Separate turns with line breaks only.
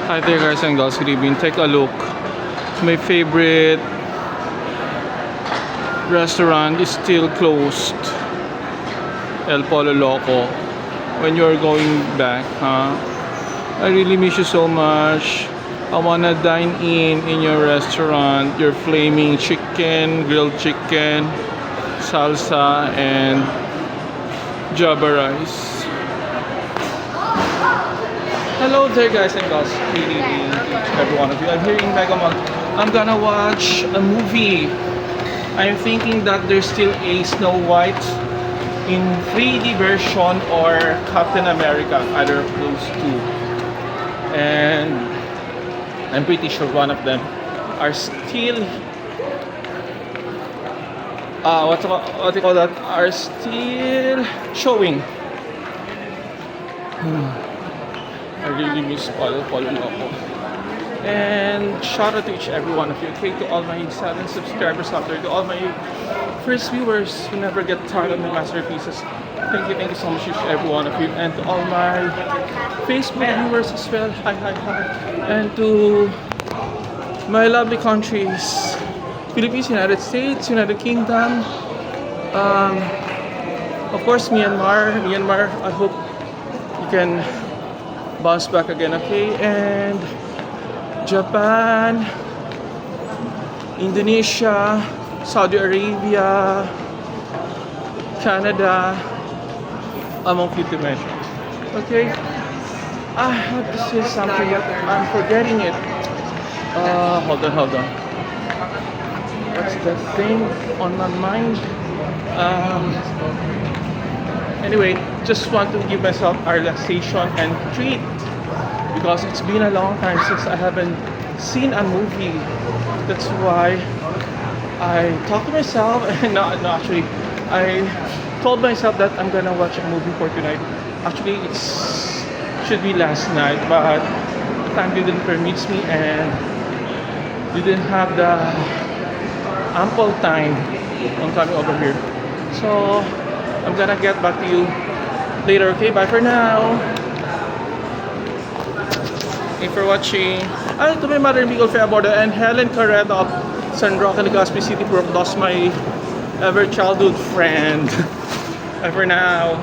Hi there guys and girls, good evening. Take a look. My favorite restaurant is still closed. El Polo Loco. When you're going back, I really miss you so much. I wanna dine in your restaurant. Your flaming chicken, grilled chicken, salsa, and java rice. Hello there guys and girls, good evening to every one of you. I'm here in Megamall. I'm gonna watch a movie. I'm thinking that there's still a Snow White in 3D version or Captain America, either of those two. And I'm pretty sure one of them are still what do you call that? Are still showing. I really miss Polo Loco. And shout out to each every one of you. Okay, to all my 7 subscribers out there, to all my first viewers who never get tired of my masterpieces. Thank you so much each every one of you. And to all my Facebook viewers as well. Hi. And to my lovely countries, Philippines, United States, United Kingdom, of course Myanmar, I hope you can bounce back again, okay? And Japan, Indonesia, Saudi Arabia, Canada, among few to mention. Okay? I have to say something, but I'm forgetting it. Hold on. What's the thing on my mind? Anyway, just want to give myself a relaxation and treat because it's been a long time since I haven't seen a movie. That's why I talked to myself and actually I told myself that I'm gonna watch a movie for tonight. Actually, should be last night, but the time didn't permit me and didn't have the ample time on coming over here. So I'm gonna get back to you later, okay? Bye for now. Thanks for watching. To my mother, Miguel Feaborda, and Helen Carreta of San Roque, Legazpi City, Brook, lost my ever childhood friend. Bye for now.